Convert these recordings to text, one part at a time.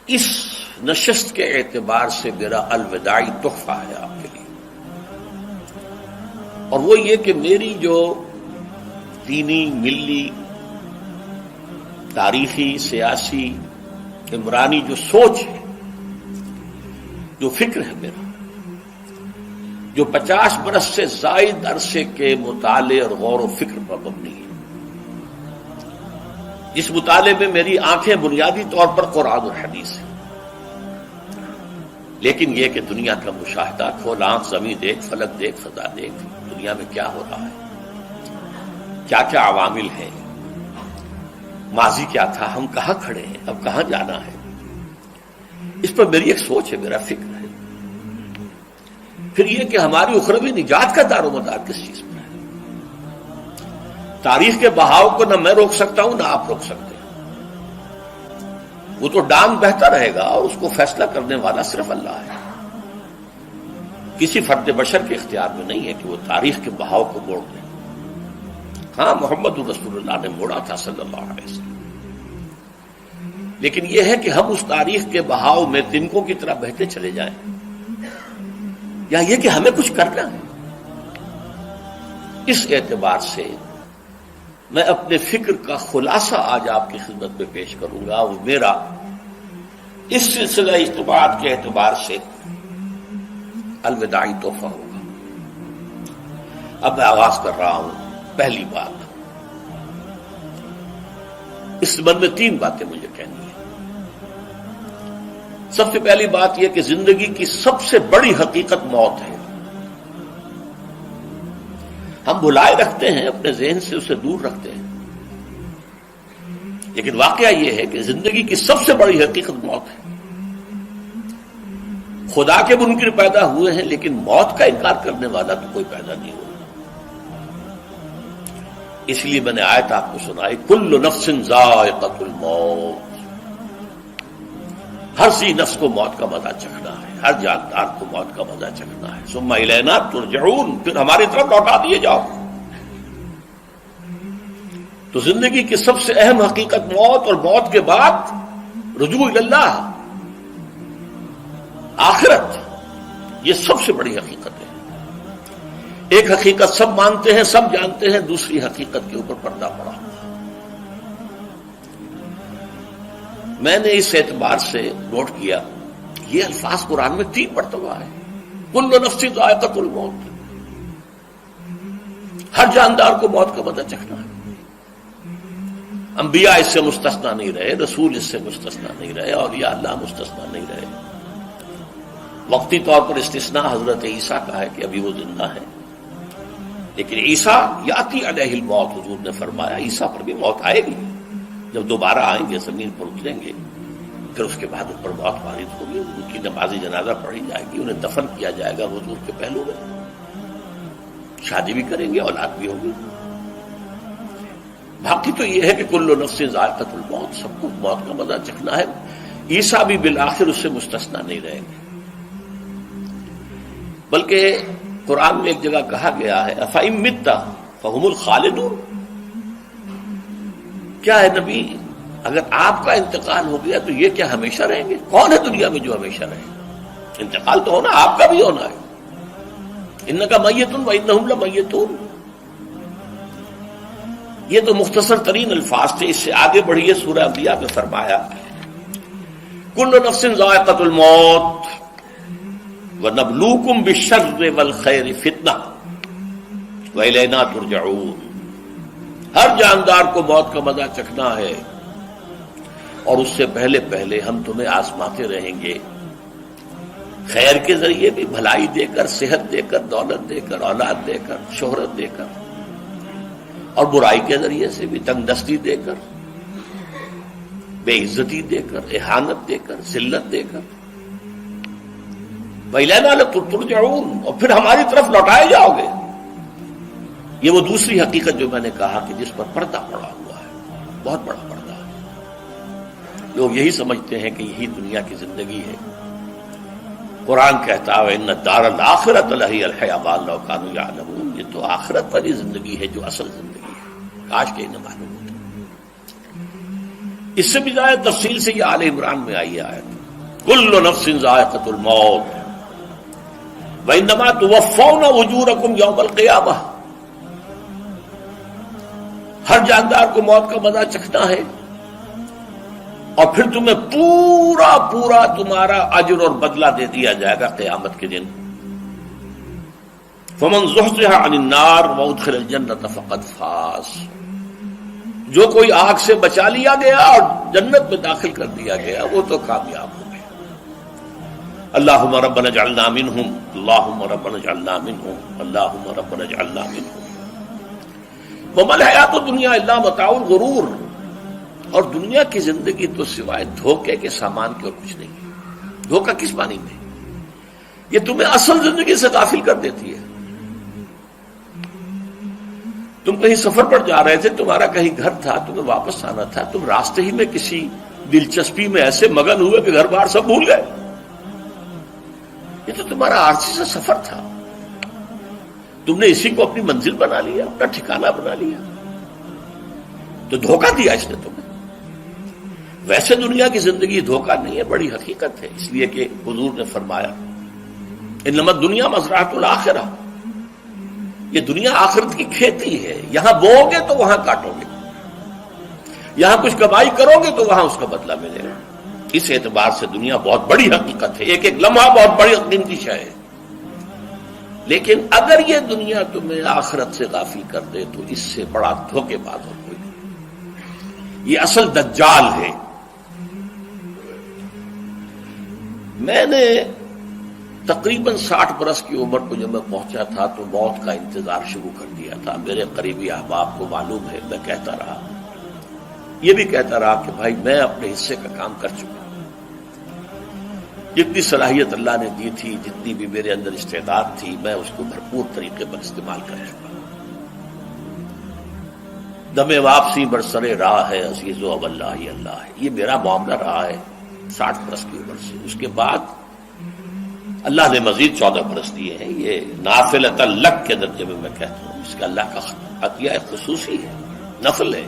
اس نشست کے اعتبار سے میرا الوداعی تحفہ ہے آپ کے لیے، اور وہ یہ کہ میری جو دینی، ملی، تاریخی، سیاسی، عمرانی جو سوچ ہے، جو فکر ہے میرا، جو 50 برس سے زائد عرصے کے مطالعے اور غور و فکر پر مبنی ہے، جس مطالعے میں میری آنکھیں بنیادی طور پر قرآن اور حدیث ہیں، لیکن یہ کہ دنیا کا مشاہدہ، کھول آنکھ، زمین دیکھ، فلک دیکھ، فضا دیکھ، دنیا میں کیا ہو رہا ہے، کیا کیا عوامل ہیں، ماضی کیا تھا، ہم کہاں کھڑے ہیں، اب کہاں جانا ہے، اس پر میری ایک سوچ ہے، میرا فکر ہے۔ پھر یہ کہ ہماری اخروی نجات کا دار و مدار کس چیز پر ہے۔ تاریخ کے بہاؤ کو نہ میں روک سکتا ہوں، نہ آپ روک سکتے ہیں، وہ تو ڈانگ بہتا رہے گا، اور اس کو فیصلہ کرنے والا صرف اللہ ہے۔ کسی فرد بشر کے اختیار میں نہیں ہے کہ وہ تاریخ کے بہاؤ کو موڑ دے۔ ہاں، محمد رسول اللہ نے موڑا تھا صلی اللہ علیہ وسلم، لیکن یہ ہے کہ ہم اس تاریخ کے بہاؤ میں تنکوں کی طرح بہتے چلے جائیں، یا یہ کہ ہمیں کچھ کرنا ہے۔ اس اعتبار سے میں اپنے فکر کا خلاصہ آج آپ کی خدمت میں پیش کروں گا، وہ میرا اس سلسلہ اجتماعات کے اعتبار سے الوداعی تحفہ ہوگا۔ اب میں آغاز کر رہا ہوں۔ پہلی بات، اس سبب میں 3 باتیں مجھے کہنی ہیں۔ سب سے پہلی بات یہ کہ زندگی کی سب سے بڑی حقیقت موت ہے۔ ہم بھلائے رکھتے ہیں، اپنے ذہن سے اسے دور رکھتے ہیں، لیکن واقعہ یہ ہے کہ زندگی کی سب سے بڑی حقیقت موت ہے۔ خدا کے منکر پیدا ہوئے ہیں، لیکن موت کا انکار کرنے والا تو کوئی پیدا نہیں ہوا۔ اس لیے میں نے آیت آپ کو سنائی، کل نفس ذائقۃ الموت، ہر سی نفس کو موت کا مزہ چکھنا ہے، ہر جاندار کو موت کا مزہ چکھنا ہے۔ ثم الینا ترجعون، پھر ہماری طرف لوٹا دیے جاؤ۔ تو زندگی کی سب سے اہم حقیقت موت، اور موت کے بعد رجوع اللہ، آخرت، یہ سب سے بڑی حقیقت ہے۔ ایک حقیقت سب مانتے ہیں، سب جانتے ہیں، دوسری حقیقت کے اوپر پردہ پڑا۔ میں نے اس اعتبار سے نوٹ کیا، یہ الفاظ قرآن میں 3 مرتبہ ہے، کل نفس ذائقۃ الموت، ہر جاندار کو موت کا مزہ چکھنا ہے۔ انبیاء اس سے مستثنا نہیں رہے، رسول اس سے مستثنا نہیں رہے، اولیاء اللہ مستثنا نہیں رہے۔ وقتی طور پر استثناء حضرت عیسیٰ کا ہے کہ ابھی وہ زندہ ہے، لیکن عیسیٰ یاتی علیہ الموت، حضور نے فرمایا عیسیٰ پر بھی موت آئے گی، جب دوبارہ آئیں گے، زمین پر اتریں گے، پھر اس کے بعد ان پر موت وارد ہوگی، ان کی نماز جنازہ پڑھی جائے گی، انہیں دفن کیا جائے گا حضور کے پہلو میں، شادی بھی کریں گے، اولاد بھی ہوگی۔ باقی تو یہ ہے کہ کل نفس ذائقۃ الموت، سب کو موت کا مزہ چکھنا ہے۔ عیسیٰ بھی بالآخر اس سے مستثنا نہیں رہیں گے، بلکہ قرآن میں ایک جگہ کہا گیا ہے أَفَإِن مِتَّ فَهُمُ الْخَالِدُونَ، کیا ہے نبی، اگر آپ کا انتقال ہو گیا تو یہ کیا ہمیشہ رہیں گے؟ کون ہے دنیا میں جو ہمیشہ رہے؟ انتقال تو ہونا، آپ کا بھی ہونا ہے۔ إِنَّكَ مَيِّتٌ وَإِنَّهُمْ لَمَيِّتُونَ، یہ تو مختصر ترین الفاظ تھے۔ اس سے آگے بڑھیے، سورہ انبیاء میں فرمایا کل نفس ذائقۃ الموت وَنَبْلُوكُمْ بِالشَّرِّ وَالْخَيْرِ فِتْنَةً وَإِلَيْنَا تُرْجَعُونَ، ہر جاندار کو موت کا مزہ چکھنا ہے، اور اس سے پہلے پہلے ہم تمہیں آزماتے رہیں گے، خیر کے ذریعے بھی، بھلائی دے کر، صحت دے کر، دولت دے کر، اولاد دے کر، شہرت دے کر، اور برائی کے ذریعے سے بھی، تنگ دستی دے کر، بے عزتی دے کر، اہانت دے کر، ذلت دے کر، وَإِلَيْنَا تُرْجَعُونَ، اور پھر ہماری طرف لوٹائے جاؤ گے۔ یہ وہ دوسری حقیقت جو میں نے کہا کہ جس پر پردہ پڑا ہوا ہے، بہت بڑا پردہ ہے۔ لوگ یہی سمجھتے ہیں کہ یہی دنیا کی زندگی ہے۔ قرآن کہتا ہے إِنَّ الدَّارَ الْآخِرَةَ لَهِيَ الْحَيَوَانُ لَوْ كَانُوا يَعْلَمُونَ، یہ تو آخرت والی زندگی ہے جو اصل زندگی ہے، کاش کہ انہیں معلوم ہوتا۔ اس سے بھی زیادہ تفصیل سے یہ آل عمران میں آئی آیت، کل نفس ذائقۃ الموت وانما توفون اجورکم یوم القیامہ، ہر جاندار کو موت کا مزہ چکھنا ہے اور پھر تمہیں پورا پورا تمہارا اجر اور بدلہ دے دیا جائے گا قیامت کے دن۔ فمن زحزح عن النار وادخل الجنۃ فقد فاز، جو کوئی آگ سے بچا لیا گیا اور جنت میں داخل کر دیا گیا وہ تو کامیاب ہو گیا۔ اللہم ربنا اجعلنا منہم، اللہم ربنا اجعلنا منہم، اللہم ربنا اجعلنا منہم۔ وما الحیات الدنیا الا متاع الغرور، اور دنیا کی زندگی تو سوائے دھوکے کے سامان کی اور کچھ نہیں۔ دھوکہ کس معنی میں؟ یہ تمہیں اصل زندگی سے غافل کر دیتی ہے۔ تم کہیں سفر پر جا رہے تھے، تمہارا کہیں گھر تھا، تمہیں واپس آنا تھا، تم راستے ہی میں کسی دلچسپی میں ایسے مگن ہوئے کہ گھر بار سب بھول گئے۔ یہ تو تمہارا عارضی سا سفر تھا، تم نے اسی کو اپنی منزل بنا لیا، اپنا ٹھکانہ بنا لیا، تو دھوکہ دیا اس نے تمہیں۔ ویسے دنیا کی زندگی دھوکہ نہیں ہے، بڑی حقیقت ہے، اس لیے کہ حضور نے فرمایا انما الدنیا مزرعۃ الآخرہ، یہ دنیا آخرت کی کھیتی ہے، یہاں بو گے تو وہاں کاٹو گے، یہاں کچھ کمائی کرو گے تو وہاں اس کا بدلہ ملے گا۔ اس اعتبار سے دنیا بہت بڑی حقیقت ہے، ایک ایک لمحہ بہت بڑی قیمتی شے ہے، لیکن اگر یہ دنیا تمہیں آخرت سے غافل کر دے تو اس سے بڑا دھوکے باز اور کوئی نہیں۔ یہ اصل دجال ہے۔ میں نے تقریباً 60 برس کی عمر کو جب میں پہنچا تھا تو موت کا انتظار شروع کر دیا تھا۔ میرے قریبی احباب کو معلوم ہے، میں کہتا رہا، یہ بھی کہتا رہا کہ بھائی میں اپنے حصے کا کام کر چکا، جتنی صلاحیت اللہ نے دی تھی، جتنی بھی میرے اندر استعداد تھی، میں اس کو بھرپور طریقے پر استعمال کر چکا۔ دم واپسی برسر راہ ہے عزیز و اب اللہ ہی اللہ ہے، یہ میرا معاملہ رہا ہے 60 برس کی عمر سے۔ اس کے بعد اللہ نے مزید 14 برس دیے ہیں، یہ نافلۃ لک کے درجے میں کہتا ہوں، اس کا اللہ کا عطیہ خصوصی ہے، نفل ہے،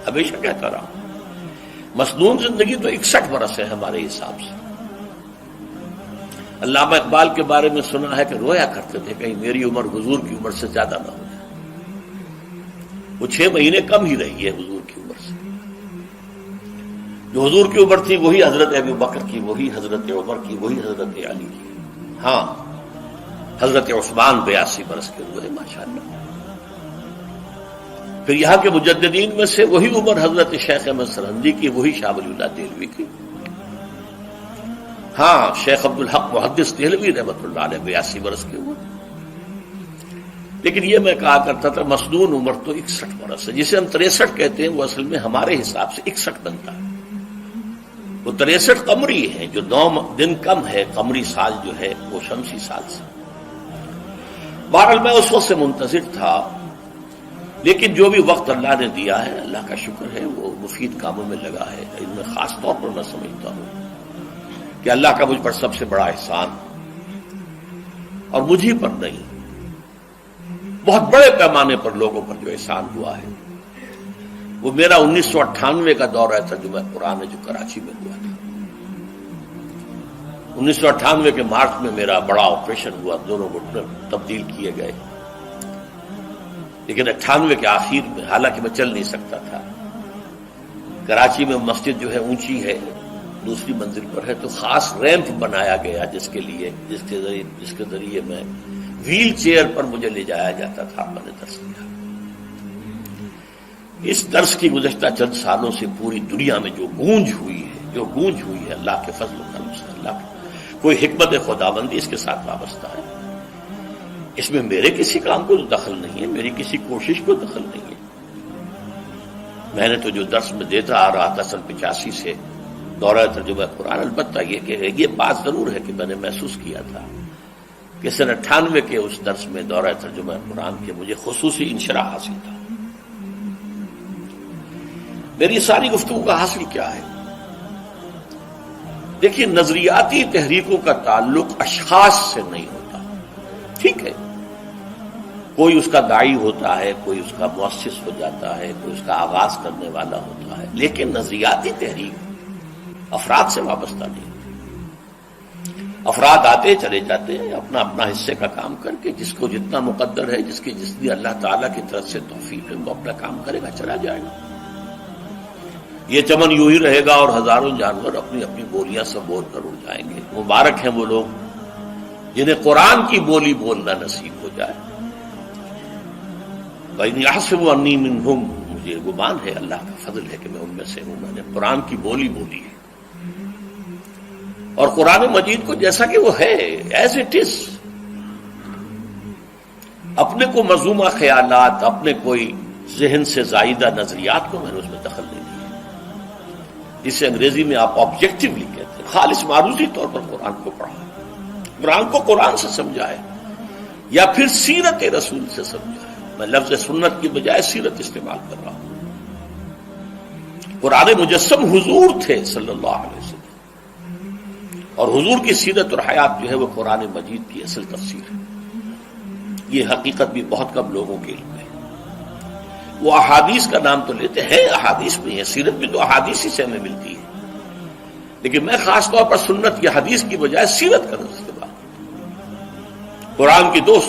ہمیشہ کہتا رہا ہوں۔ مسنون زندگی تو 61 برس ہے ہمارے حساب سے۔ علامہ اقبال کے بارے میں سنا ہے کہ رویا کرتے تھے کہیں میری عمر حضور کی عمر سے زیادہ نہ ہو جائے۔ وہ 6 مہینے کم ہی رہی ہے حضور کی عمر سے۔ جو حضور کی عمر تھی وہی حضرت ابو بکر کی، وہی حضرت عمر کی، وہی حضرت علی کی۔ ہاں، حضرت عثمان 82 برس کے ہوئے ماشاءاللہ۔ پھر یہاں کے مجددین میں سے وہی عمر حضرت شیخ احمد سرہندی کی، وہی شاہ ولی اللہ دہلوی کی۔ ہاں، شیخ عبدالحق محدث دہلوی رحمۃ اللہ علیہ 82 برس کے ہوئے۔ لیکن یہ میں کہا کرتا تھا مسنون عمر تو 61 برس ہے، جسے ہم 63 کہتے ہیں وہ اصل میں ہمارے حساب سے 61 بنتا ہے۔ وہ 63 قمری ہے، جو 9 دن کم ہے، قمری سال جو ہے وہ شمسی سال سے۔ بہرحال میں اس وقت سے منتظر تھا، لیکن جو بھی وقت اللہ نے دیا ہے اللہ کا شکر ہے وہ مفید کاموں میں لگا ہے۔ ان میں خاص طور پر میں سمجھتا ہوں کہ اللہ کا مجھ پر سب سے بڑا احسان، اور مجھے پر نہیں، بہت بڑے پیمانے پر لوگوں پر جو احسان ہوا ہے، وہ میرا 1998 کا دورہ ترجمہ قرآن ہے جو کراچی میں ہوا تھا۔ 1998 کے مارچ میں میرا بڑا آپریشن ہوا، دونوں گھٹنے تبدیل کیے گئے، لیکن 98 کے آخر میں، حالانکہ میں چل نہیں سکتا تھا، کراچی میں مسجد جو ہے اونچی ہے، دوسری منزل پر ہے، تو خاص ریمپ بنایا گیا جس کے ذریعے میں ویل چیئر پر مجھے لے جایا جاتا تھا۔ میں نے درس دیا۔ اس درس کی گزشتہ چند سالوں سے پوری دنیا میں جو گونج ہوئی ہے اللہ کے فضل و کرم سے، اللہ کی کوئی حکمت خداوندی اس کے ساتھ وابستہ ہے۔ اس میں میرے کسی کام کو دخل نہیں ہے، میری کسی کوشش کو دخل نہیں ہے۔ میں نے تو جو درس میں دیتا آ رہا تھا سن 85 سے دورہ ترجمہ قرآن، البتہ یہ بات ضرور ہے کہ میں نے محسوس کیا تھا کہ سن 98 کے اس درس میں دورہ ترجمہ قرآن کے مجھے خصوصی انشراح حاصل تھا۔ میری ساری گفتگو کا حاصل کیا ہے؟ دیکھیے، نظریاتی تحریکوں کا تعلق اشخاص سے نہیں ہوتا، ٹھیک ہے، کوئی اس کا داعی ہوتا ہے، کوئی اس کا مؤسس ہو جاتا ہے، کوئی اس کا آغاز کرنے والا ہوتا ہے، لیکن نظریاتی تحریک افراد سے وابستہ نہیں۔ افراد آتے چلے جاتے ہیں اپنا اپنا حصے کا کام کر کے، جس کو جتنا مقدر ہے، جس کی اللہ تعالیٰ کی طرف سے توفیق ہے، وہ اپنا کام کرے گا، چلا جائے گا۔ یہ چمن یوں ہی رہے گا اور ہزاروں جانور اپنی اپنی بولیاں سے بول کر اڑ جائیں گے۔ مبارک ہیں وہ لوگ جنہیں قرآن کی بولی بولنا نصیب ہو جائے۔ وَإِنْ يَحْسَبُ أَنِّي مِنْهُمْ، مجھے گمان ہے، اللہ کا فضل ہے کہ میں ان میں سے ہوں، میں نے قرآن کی بولی بولی ہے۔ اور قرآن مجید کو جیسا کہ وہ ہے، ایز اٹ از، اپنے کو مذمومہ خیالات، اپنے کوئی ذہن سے زائدہ نظریات کو میں نے اس میں دخل نہیں دیا، جسے انگریزی میں آپ آبجیکٹیولی کہتے ہیں۔ خالص معروضی طور پر قرآن کو پڑھا، قرآن کو قرآن سے سمجھائے، یا پھر سیرت رسول سے سمجھائے۔ میں لفظ سنت کی بجائے سیرت استعمال کر رہا ہوں۔ قرآن مجسم حضور تھے صلی اللہ علیہ وسلم، اور حضور کی سیرت اور حیات جو ہے وہ قرآن مجید کی اصل تفسیر ہے۔ یہ حقیقت بھی بہت کم لوگوں کے علم ہے۔ وہ احادیث کا نام تو لیتے ہیں، احادیث بھی ہے، سیرت بھی تو احادیث ہی سے ہمیں ملتی ہے، لیکن میں خاص طور پر سنت کی حدیث کی بجائے سیرت کا استعمال کرتا ہوں۔ قرآن کی دو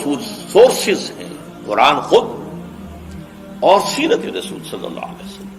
سورسز ہیں، قرآن خود اور سیرت رسول صلی اللہ علیہ وسلم۔